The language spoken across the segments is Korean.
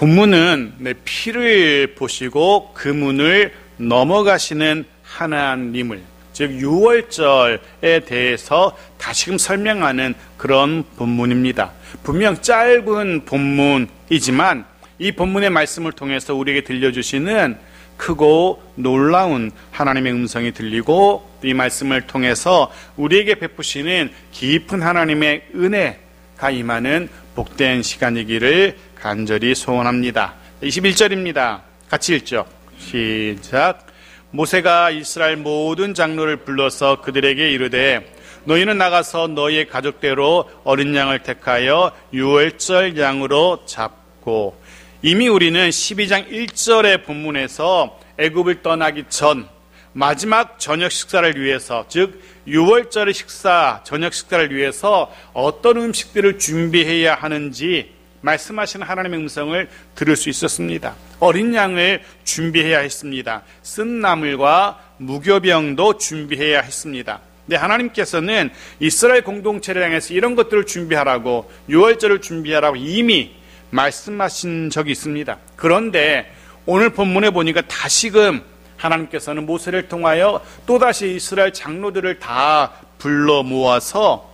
본문은 내 피를 보시고 그 문을 넘어가시는 하나님을, 즉 유월절에 대해서 다시금 설명하는 그런 본문입니다. 분명 짧은 본문이지만 이 본문의 말씀을 통해서 우리에게 들려주시는 크고 놀라운 하나님의 음성이 들리고, 이 말씀을 통해서 우리에게 베푸시는 깊은 하나님의 은혜가 임하는 복된 시간이기를 간절히 소원합니다. 21절입니다. 같이 읽죠. 시작. 모세가 이스라엘 모든 장로를 불러서 그들에게 이르되 너희는 나가서 너희의 가족대로 어린 양을 택하여 유월절 양으로 잡고, 이미 우리는 12장 1절의 본문에서 애굽을 떠나기 전 마지막 저녁 식사를 위해서, 즉 유월절의 식사, 저녁 식사를 위해서 어떤 음식들을 준비해야 하는지 말씀하시는 하나님의 음성을 들을 수 있었습니다. 어린 양을 준비해야 했습니다. 쓴 나물과 무교병도 준비해야 했습니다. 근데 하나님께서는 이스라엘 공동체를 향해서 이런 것들을 준비하라고, 유월절을 준비하라고 이미 말씀하신 적이 있습니다. 그런데 오늘 본문에 보니까 다시금 하나님께서는 모세를 통하여 또다시 이스라엘 장로들을 다 불러 모아서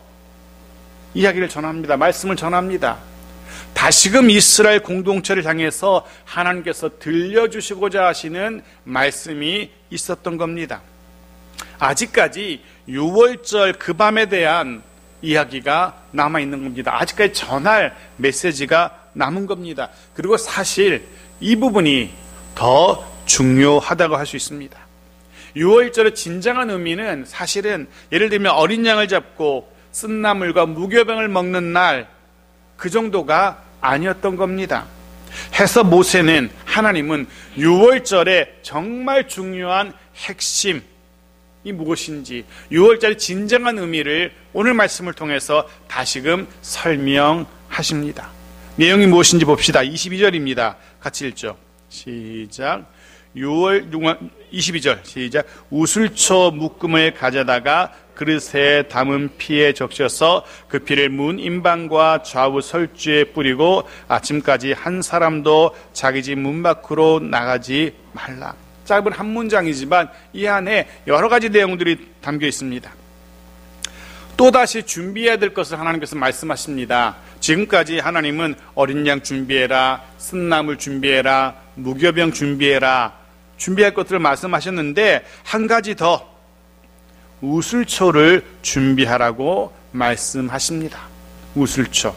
이야기를 전합니다. 말씀을 전합니다. 다시금 이스라엘 공동체를 향해서 하나님께서 들려주시고자 하시는 말씀이 있었던 겁니다. 아직까지 유월절 그 밤에 대한 이야기가 남아있는 겁니다. 아직까지 전할 메시지가 남은 겁니다. 그리고 사실 이 부분이 더 중요하다고 할 수 있습니다. 유월절의 진정한 의미는 사실은 예를 들면 어린 양을 잡고 쓴나물과 무교병을 먹는 날, 그 정도가 아니었던 겁니다. 해서 모세는, 하나님은 유월절의 정말 중요한 핵심이 무엇인지, 유월절의 진정한 의미를 오늘 말씀을 통해서 다시금 설명하십니다. 내용이 무엇인지 봅시다. 22절입니다. 같이 읽죠. 시작. 22절 시작. 우슬초 묶음을 가져다가 그릇에 담은 피에 적셔서 그 피를 문 임방과 좌우 설주에 뿌리고 아침까지 한 사람도 자기 집 문 밖으로 나가지 말라. 짧은 한 문장이지만 이 안에 여러 가지 내용들이 담겨 있습니다. 또다시 준비해야 될 것을 하나님께서 말씀하십니다. 지금까지 하나님은 어린 양 준비해라, 쓴나물 준비해라, 무교병 준비해라, 준비할 것들을 말씀하셨는데 한 가지 더, 우슬초를 준비하라고 말씀하십니다. 우슬초,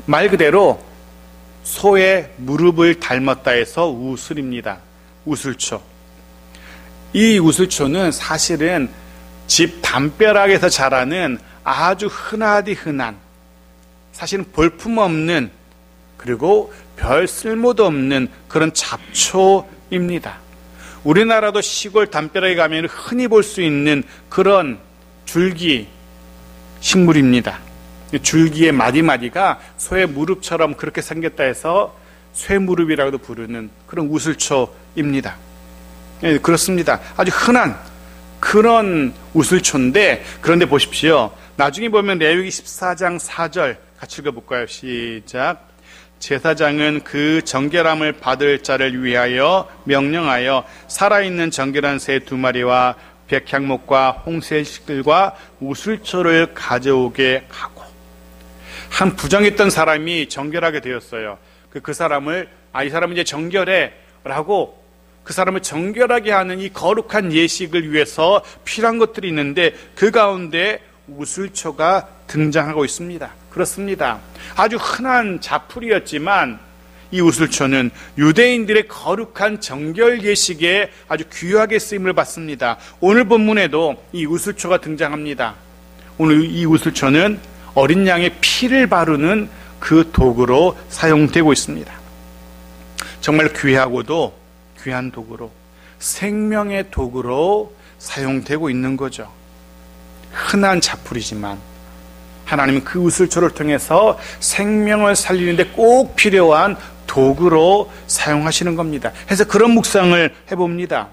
말 그대로 소의 무릎을 닮았다 해서 우슬입니다. 우슬초. 이 우슬초는 사실은 집 담벼락에서 자라는 아주 흔하디 흔한, 사실은 볼품없는, 그리고 별 쓸모도 없는 그런 잡초입니다. 우리나라도 시골 담벼락에 가면 흔히 볼 수 있는 그런 줄기 식물입니다. 줄기의 마디마디가 소의 무릎처럼 그렇게 생겼다 해서 쇠무릎이라고도 부르는 그런 우슬초입니다. 네, 그렇습니다. 아주 흔한 그런 우슬초인데, 그런데 보십시오. 나중에 보면 레위기 14장 4절 같이 읽어볼까요? 시작. 제사장은 그 정결함을 받을 자를 위하여 명령하여 살아있는 정결한 새 2마리와 백향목과 홍새식들과 우슬초를 가져오게 하고, 한 부정했던 사람이 정결하게 되었어요. 그 사람을, 이 사람은 이제 정결해 라고 그 사람을 정결하게 하는 이 거룩한 예식을 위해서 필요한 것들이 있는데 그 가운데 우슬초가 등장하고 있습니다. 그렇습니다. 아주 흔한 자풀이었지만 이 우슬초는 유대인들의 거룩한 정결 예식에 아주 귀하게 쓰임을 받습니다. 오늘 본문에도 이 우슬초가 등장합니다. 오늘 이 우슬초는 어린 양의 피를 바르는 그 도구로 사용되고 있습니다. 정말 귀하고도 귀한 도구로, 생명의 도구로 사용되고 있는 거죠. 흔한 자풀이지만 하나님은 그 우슬초를 통해서 생명을 살리는데 꼭 필요한 도구로 사용하시는 겁니다. 그래서 그런 묵상을 해봅니다.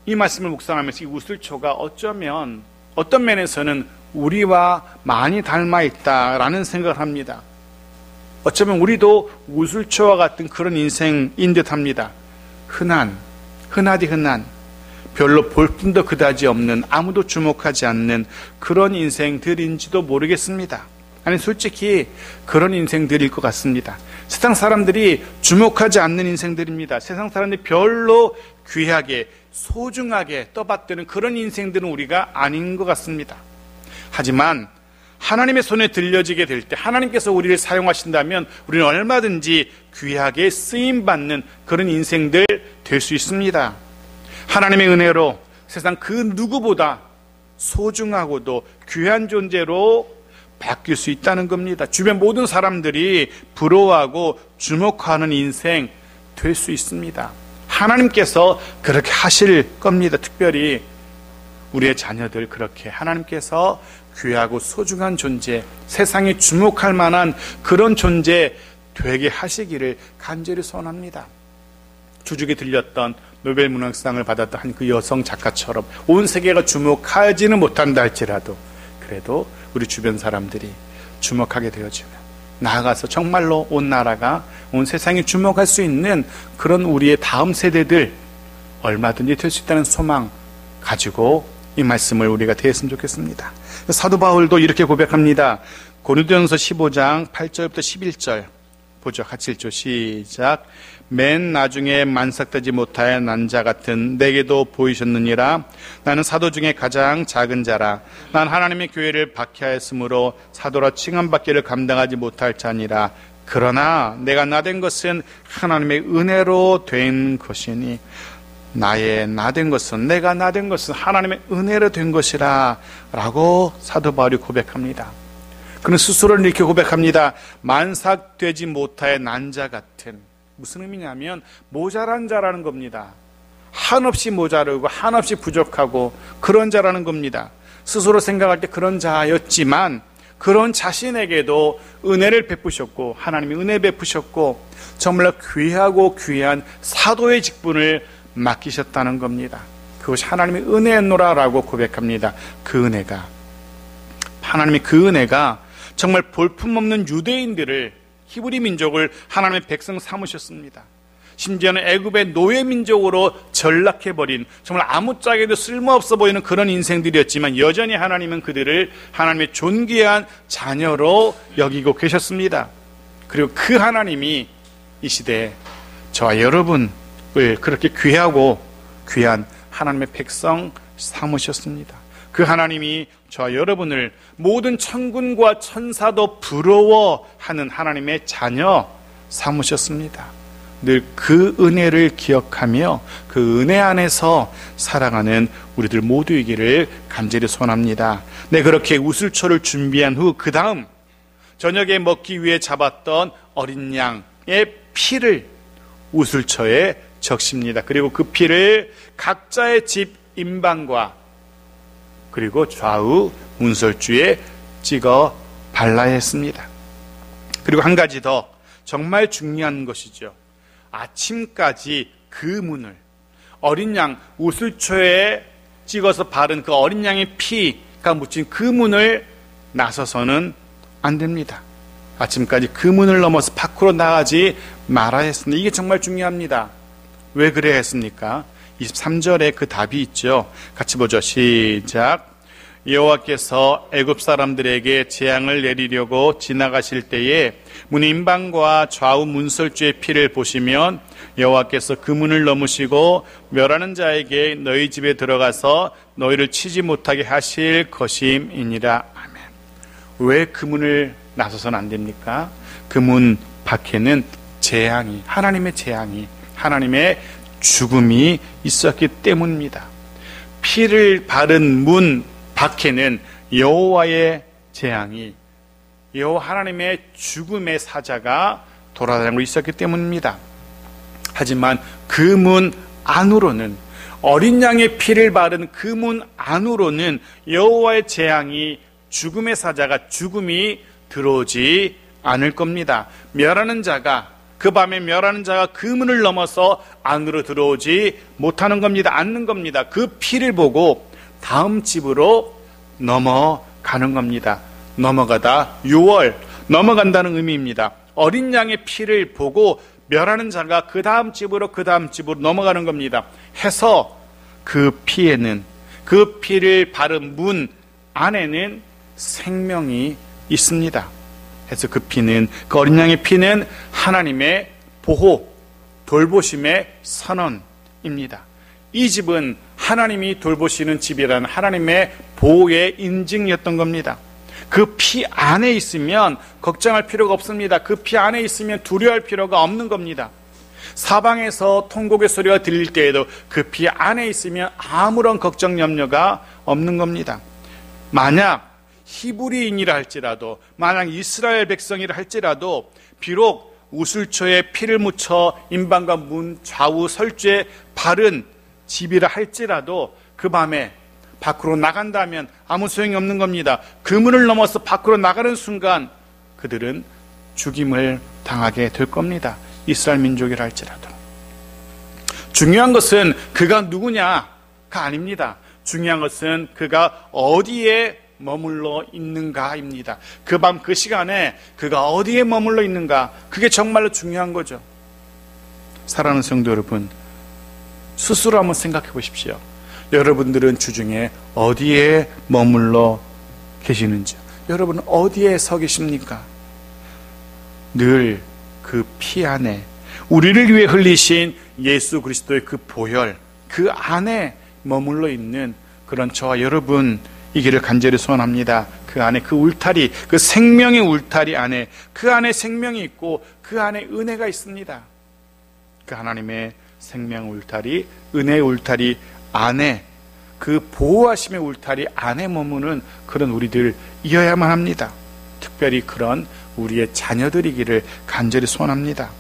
이 말씀을 묵상하면서 이 우슬초가 어쩌면 어떤 면에서는 우리와 많이 닮아 있다라는 생각을 합니다. 어쩌면 우리도 우슬초와 같은 그런 인생인 듯합니다. 흔하디 흔한, 별로 볼품도 그다지 없는, 아무도 주목하지 않는 그런 인생들인지도 모르겠습니다. 아니, 솔직히 그런 인생들일 것 같습니다. 세상 사람들이 주목하지 않는 인생들입니다. 세상 사람들이 별로 귀하게, 소중하게 떠받드는 그런 인생들은 우리가 아닌 것 같습니다. 하지만 하나님의 손에 들려지게 될 때, 하나님께서 우리를 사용하신다면 우리는 얼마든지 귀하게 쓰임받는 그런 인생들 될 수 있습니다. 하나님의 은혜로 세상 그 누구보다 소중하고도 귀한 존재로 바뀔 수 있다는 겁니다. 주변 모든 사람들이 부러워하고 주목하는 인생 될 수 있습니다. 하나님께서 그렇게 하실 겁니다. 특별히 우리의 자녀들 그렇게 하나님께서 귀하고 소중한 존재, 세상에 주목할 만한 그런 존재 되게 하시기를 간절히 소원합니다. 주중에 들렸던 노벨 문학상을 받았던 한 그 여성 작가처럼 온 세계가 주목하지는 못한다 할지라도 그래도 우리 주변 사람들이 주목하게 되어지면 나아가서 정말로 온 나라가, 온 세상이 주목할 수 있는 그런 우리의 다음 세대들 얼마든지 될 수 있다는 소망 가지고 이 말씀을 우리가 대했으면 좋겠습니다. 사도 바울도 이렇게 고백합니다. 고린도전서 15장 8절부터 11절 보죠. 같이 읽죠. 시작. 맨 나중에 만삭되지 못하여 난 자 같은 내게도 보이셨느니라. 나는 사도 중에 가장 작은 자라. 난 하나님의 교회를 박해하였으므로 사도라 칭함받기를 감당하지 못할 자니라. 그러나 내가 나된 것은 하나님의 은혜로 된 것이니 나의 나된 것은, 내가 나된 것은 하나님의 은혜로 된 것이라 라고 사도 바울이 고백합니다. 그는 스스로를 이렇게 고백합니다. 만삭되지 못하여 난 자 같은. 무슨 의미냐면 모자란 자라는 겁니다. 한없이 모자르고 한없이 부족하고 그런 자라는 겁니다. 스스로 생각할 때 그런 자였지만 그런 자신에게도 은혜를 베푸셨고 하나님이 은혜 베푸셨고 정말 귀하고 귀한 사도의 직분을 맡기셨다는 겁니다. 그것이 하나님의 은혜였노라라고 고백합니다. 그 은혜가, 하나님의 그 은혜가 정말 볼품없는 유대인들을, 히브리 민족을 하나님의 백성 삼으셨습니다. 심지어는 애굽의 노예 민족으로 전락해버린, 정말 아무짝에도 쓸모없어 보이는 그런 인생들이었지만 여전히 하나님은 그들을 하나님의 존귀한 자녀로 여기고 계셨습니다. 그리고 그 하나님이 이 시대에 저와 여러분을 그렇게 귀하고 귀한 하나님의 백성 삼으셨습니다. 그 하나님이 저와 여러분을 모든 천군과 천사도 부러워하는 하나님의 자녀 삼으셨습니다. 늘 그 은혜를 기억하며 그 은혜 안에서 살아가는 우리들 모두이기를 간절히 소원합니다. 네, 그렇게 우슬초를 준비한 후 그 다음 저녁에 먹기 위해 잡았던 어린 양의 피를 우슬초에 적십니다. 그리고 그 피를 각자의 집 임방과 그리고 좌우 문설주에 찍어 발라야 했습니다. 그리고 한 가지 더 정말 중요한 것이죠. 아침까지 그 문을, 어린 양 우슬초에 찍어서 바른 그 어린 양의 피가 묻힌 그 문을 나서서는 안 됩니다. 아침까지 그 문을 넘어서 밖으로 나가지 말아야 했습니다. 이게 정말 중요합니다. 왜 그래야 했습니까? 23절에 그 답이 있죠. 같이 보죠. 시작. 여호와께서 애굽 사람들에게 재앙을 내리려고 지나가실 때에 문 임방과 좌우 문설주의 피를 보시면 여호와께서 그 문을 넘으시고 멸하는 자에게 너희 집에 들어가서 너희를 치지 못하게 하실 것임이니라. 아멘. 왜 그 문을 나서서는 안 됩니까? 그 문 밖에는 재앙이, 하나님의 재앙이, 하나님의 죽음이 있었기 때문입니다. 피를 바른 문 밖에는 여호와의 재앙이, 여호와 하나님의 죽음의 사자가 돌아다니고 있었기 때문입니다. 하지만 그 문 안으로는, 어린 양의 피를 바른 그 문 안으로는 여호와의 재앙이, 죽음의 사자가, 죽음이 들어오지 않을 겁니다. 멸하는 자가, 그 밤에 멸하는 자가 그 문을 넘어서 안으로 들어오지 못하는 겁니다. 않는 겁니다. 그 피를 보고 다음 집으로 넘어가는 겁니다. 넘어가다 6월, 넘어간다는 의미입니다. 어린 양의 피를 보고 멸하는 자가 그 다음 집으로 넘어가는 겁니다. 해서 그 피에는, 그 피를 바른 문 안에는 생명이 있습니다. 그래서 그 피는, 그 어린 양의 피는 하나님의 보호, 돌보심의 선언입니다. 이 집은 하나님이 돌보시는 집이라는 하나님의 보호의 인증이었던 겁니다. 그 피 안에 있으면 걱정할 필요가 없습니다. 그 피 안에 있으면 두려워할 필요가 없는 겁니다. 사방에서 통곡의 소리가 들릴 때에도 그 피 안에 있으면 아무런 걱정 염려가 없는 겁니다. 만약 히브리인이라 할지라도, 만약 이스라엘 백성이라 할지라도, 비록 우슬초에 피를 묻혀 임방과 문 좌우 설주에 바른 집이라 할지라도 그 밤에 밖으로 나간다면 아무 소용이 없는 겁니다. 그 문을 넘어서 밖으로 나가는 순간 그들은 죽임을 당하게 될 겁니다. 이스라엘 민족이라 할지라도. 중요한 것은 그가 누구냐가 아닙니다. 중요한 것은 그가 어디에 머물러 있는가입니다. 그 밤 그 시간에 그가 어디에 머물러 있는가, 그게 정말로 중요한 거죠. 사랑하는 성도 여러분, 스스로 한번 생각해 보십시오. 여러분들은 주중에 어디에 머물러 계시는지, 여러분은 어디에 서 계십니까? 늘 그 피 안에, 우리를 위해 흘리신 예수 그리스도의 그 보혈, 그 안에 머물러 있는 그런 저와 여러분이기를 간절히 소원합니다. 그 안에, 그 울타리, 그 생명의 울타리 안에, 그 안에 생명이 있고 그 안에 은혜가 있습니다. 그 하나님의 생명 울타리, 은혜의 울타리 안에, 그 보호하심의 울타리 안에 머무는 그런 우리들이어야만 합니다. 특별히 그런 우리의 자녀들이기를 간절히 소원합니다.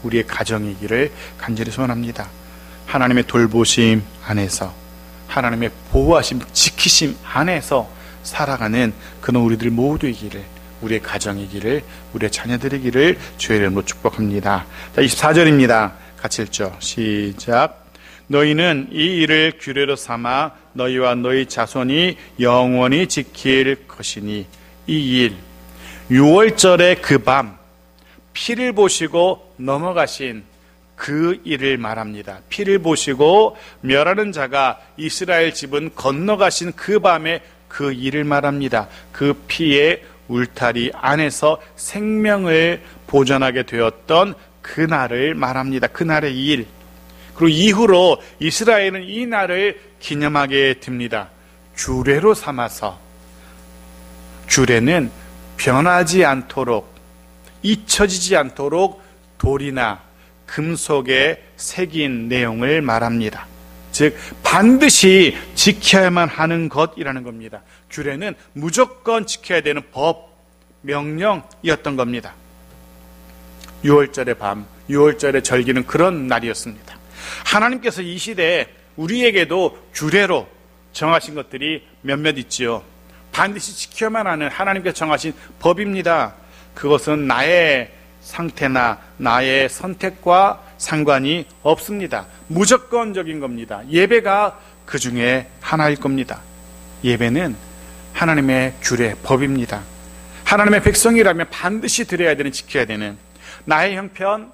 우리의 가정이기를 간절히 소원합니다. 하나님의 돌보심 안에서, 하나님의 보호하심, 지키심 안에서 살아가는 그런 우리들 모두이기를, 우리의 가정이기를, 우리의 자녀들이기를 주의 이름으로 축복합니다. 자, 24절입니다. 같이 읽죠. 시작. 너희는 이 일을 규례로 삼아 너희와 너희 자손이 영원히 지킬 것이니, 이 일, 6월절의 그 밤 피를 보시고 넘어가신 그 일을 말합니다. 피를 보시고 멸하는 자가 이스라엘 집은 건너가신 그 밤에 그 일을 말합니다. 그 피의 울타리 안에서 생명을 보존하게 되었던 그날을 말합니다. 그날의 일. 그리고 이후로 이스라엘은 이 날을 기념하게 됩니다. 규례로 삼아서. 규례는 변하지 않도록, 잊혀지지 않도록 돌이나 금속에 새긴 내용을 말합니다. 즉 반드시 지켜야만 하는 것이라는 겁니다. 규례는 무조건 지켜야 되는 법, 명령이었던 겁니다. 6월절의 밤, 6월절의 절기는 그런 날이었습니다. 하나님께서 이 시대에 우리에게도 규례로 정하신 것들이 몇몇 있지요. 반드시 지켜야만 하는 하나님께서 정하신 법입니다. 그것은 나의 상태나 나의 선택과 상관이 없습니다. 무조건적인 겁니다. 예배가 그 중에 하나일 겁니다. 예배는 하나님의 규례, 법입니다. 하나님의 백성이라면 반드시 드려야 되는, 지켜야 되는, 나의 형편,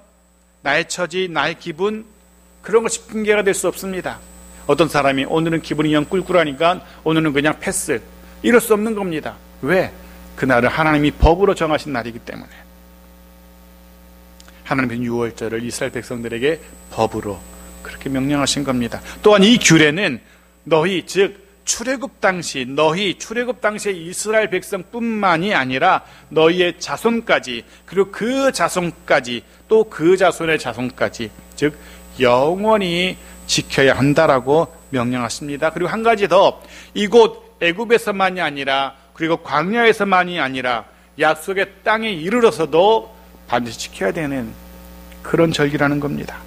나의 처지, 나의 기분, 그런 것이 핑계가 될 수 없습니다. 어떤 사람이 오늘은 기분이 영 꿀꿀하니까 오늘은 그냥 패스, 이럴 수 없는 겁니다. 왜? 그날은 하나님이 법으로 정하신 날이기 때문에. 하나님은 6월절을 이스라엘 백성들에게 법으로 그렇게 명령하신 겁니다. 또한 이 규례는 너희, 즉 출애굽 당시, 너희 출애굽 당시에 이스라엘 백성뿐만이 아니라 너희의 자손까지, 그리고 그 자손까지, 또 그 자손의 자손까지, 즉 영원히 지켜야 한다라고 명령하십니다. 그리고 한 가지 더, 이곳 애굽에서만이 아니라, 그리고 광야에서만이 아니라 약속의 땅에 이르러서도 반드시 지켜야 되는 그런 절기라는 겁니다.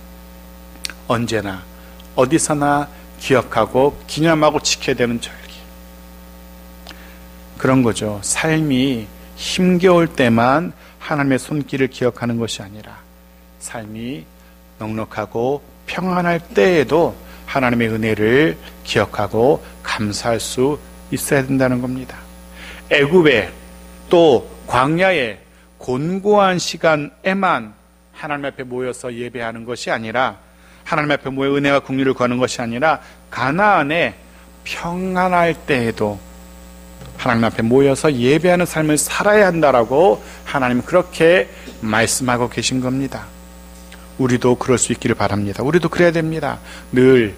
언제나 어디서나 기억하고 기념하고 지켜야 되는 절기. 그런 거죠. 삶이 힘겨울 때만 하나님의 손길을 기억하는 것이 아니라 삶이 넉넉하고 평안할 때에도 하나님의 은혜를 기억하고 감사할 수 있어야 된다는 겁니다. 애굽에, 또 광야에, 곤고한 시간에만 하나님 앞에 모여서 예배하는 것이 아니라, 하나님 앞에 모여 은혜와 긍휼을 구하는 것이 아니라, 가나안에 평안할 때에도 하나님 앞에 모여서 예배하는 삶을 살아야 한다라고 하나님은 그렇게 말씀하고 계신 겁니다. 우리도 그럴 수 있기를 바랍니다. 우리도 그래야 됩니다. 늘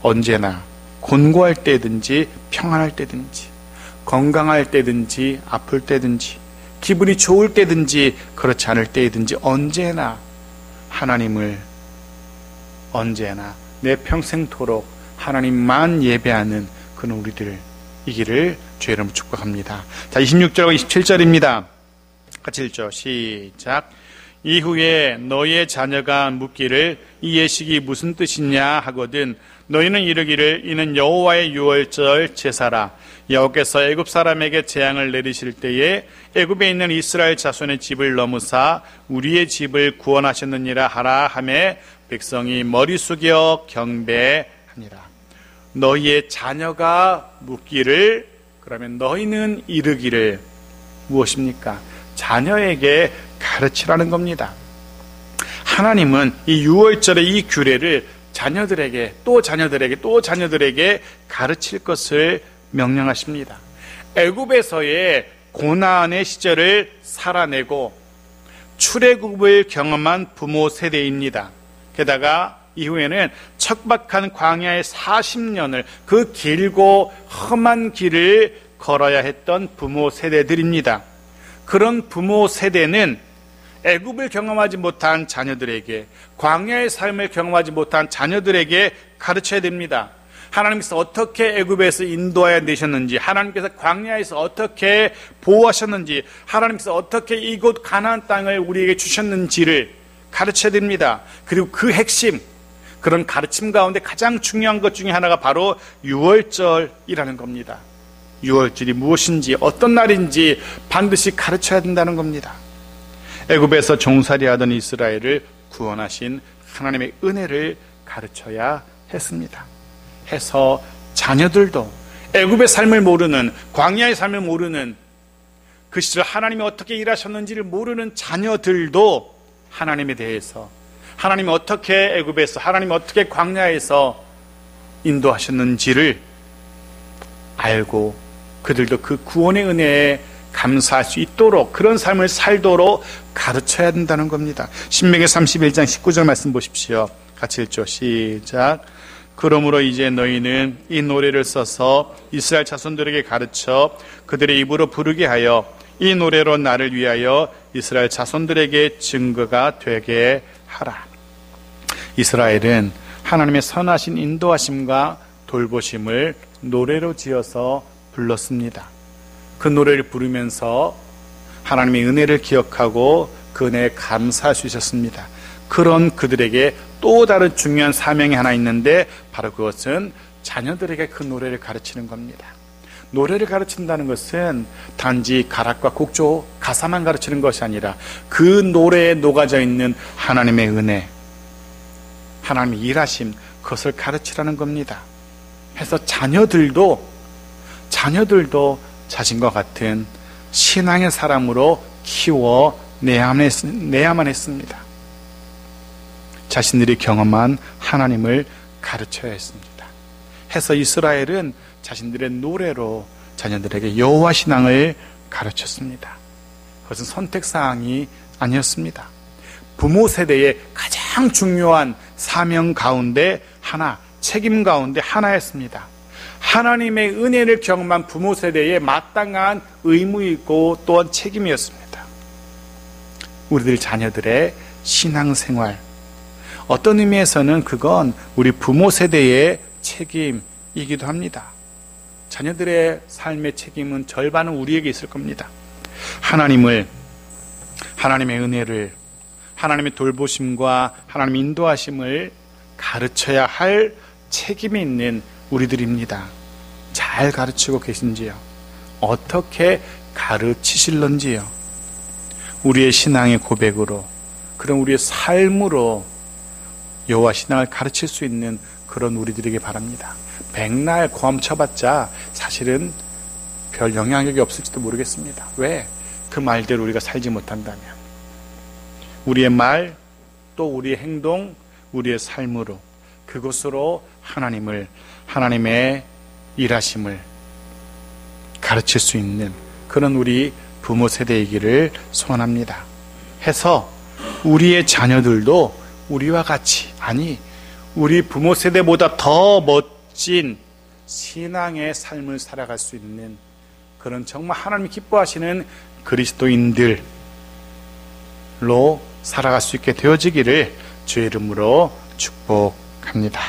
언제나 곤고할 때든지 평안할 때든지, 건강할 때든지 아플 때든지, 기분이 좋을 때든지 그렇지 않을 때든지 언제나 하나님을, 언제나 내 평생토록 하나님만 예배하는 그런 우리들이기를 주의 이름으로 축복합니다. 자, 26절과 27절입니다. 같이 읽죠. 시작. 이후에 너희의 자녀가 묻기를 이 예식이 무슨 뜻이냐 하거든 너희는 이르기를 이는 여호와의 유월절 제사라. 여호와께서 애굽 사람에게 재앙을 내리실 때에 애굽에 있는 이스라엘 자손의 집을 넘으사 우리의 집을 구원하셨느니라 하라 하매 백성이 머리 숙여 경배하니라. 너희의 자녀가 묻기를, 그러면 너희는 이르기를, 무엇입니까? 자녀에게 가르치라는 겁니다. 하나님은 이 유월절의 이 규례를 자녀들에게 또 자녀들에게 또 자녀들에게 가르칠 것을 명령하십니다. 애굽에서의 고난의 시절을 살아내고 출애굽을 경험한 부모 세대입니다. 게다가 이후에는 척박한 광야의 40년을, 그 길고 험한 길을 걸어야 했던 부모 세대들입니다. 그런 부모 세대는 애굽을 경험하지 못한 자녀들에게, 광야의 삶을 경험하지 못한 자녀들에게 가르쳐야 됩니다. 하나님께서 어떻게 애굽에서 인도하여 내셨는지, 하나님께서 광야에서 어떻게 보호하셨는지, 하나님께서 어떻게 이곳 가나안 땅을 우리에게 주셨는지를 가르쳐야 됩니다. 그리고 그 핵심, 그런 가르침 가운데 가장 중요한 것 중에 하나가 바로 유월절이라는 겁니다. 유월절이 무엇인지, 어떤 날인지 반드시 가르쳐야 된다는 겁니다. 애굽에서 종살이하던 이스라엘을 구원하신 하나님의 은혜를 가르쳐야 했습니다. 해서 자녀들도 애굽의 삶을 모르는, 광야의 삶을 모르는, 그 시절 하나님이 어떻게 일하셨는지를 모르는 자녀들도 하나님에 대해서, 하나님이 어떻게 애굽에서, 하나님이 어떻게 광야에서 인도하셨는지를 알고 그들도 그 구원의 은혜에 감사할 수 있도록, 그런 삶을 살도록 가르쳐야 된다는 겁니다. 신명기 31장 19절 말씀 보십시오. 같이 읽죠. 시작. 그러므로 이제 너희는 이 노래를 써서 이스라엘 자손들에게 가르쳐 그들의 입으로 부르게 하여 이 노래로 나를 위하여 이스라엘 자손들에게 증거가 되게 하라. 이스라엘은 하나님의 선하신 인도하심과 돌보심을 노래로 지어서 불렀습니다. 그 노래를 부르면서 하나님의 은혜를 기억하고 그 은혜에 감사할 수 있었습니다. 그런 그들에게 또 다른 중요한 사명이 하나 있는데, 바로 그것은 자녀들에게 그 노래를 가르치는 겁니다. 노래를 가르친다는 것은 단지 가락과 곡조, 가사만 가르치는 것이 아니라 그 노래에 녹아져 있는 하나님의 은혜, 하나님의 일하심, 그것을 가르치라는 겁니다. 해서 자녀들도 자신과 같은 신앙의 사람으로 키워내야만 했습니다. 자신들이 경험한 하나님을 가르쳐야 했습니다. 해서 이스라엘은 자신들의 노래로 자녀들에게 여호와 신앙을 가르쳤습니다. 그것은 선택사항이 아니었습니다. 부모 세대의 가장 중요한 사명 가운데 하나, 책임 가운데 하나였습니다. 하나님의 은혜를 경험한 부모 세대에 마땅한 의무이고 또한 책임이었습니다. 우리들 자녀들의 신앙생활, 어떤 의미에서는 그건 우리 부모 세대의 책임이기도 합니다. 자녀들의 삶의 책임은 절반은 우리에게 있을 겁니다. 하나님의 은혜를, 하나님의 돌보심과 하나님의 인도하심을 가르쳐야 할 책임이 있는 우리들입니다. 잘 가르치고 계신지요? 어떻게 가르치실런지요? 우리의 신앙의 고백으로, 그런 우리의 삶으로 여호와 신앙을 가르칠 수 있는 그런 우리들에게 바랍니다. 백날 고함 쳐봤자 사실은 별 영향력이 없을지도 모르겠습니다. 왜? 그 말대로 우리가 살지 못한다면 우리의 말, 또 우리의 행동, 우리의 삶으로 그것으로 하나님의 일하심을 가르칠 수 있는 그런 우리 부모 세대이기를 소원합니다. 해서 우리의 자녀들도 우리와 같이, 아니 우리 부모 세대보다 더 멋진 신앙의 삶을 살아갈 수 있는 그런 정말 하나님이 기뻐하시는 그리스도인들로 살아갈 수 있게 되어지기를 주의 이름으로 축복합니다.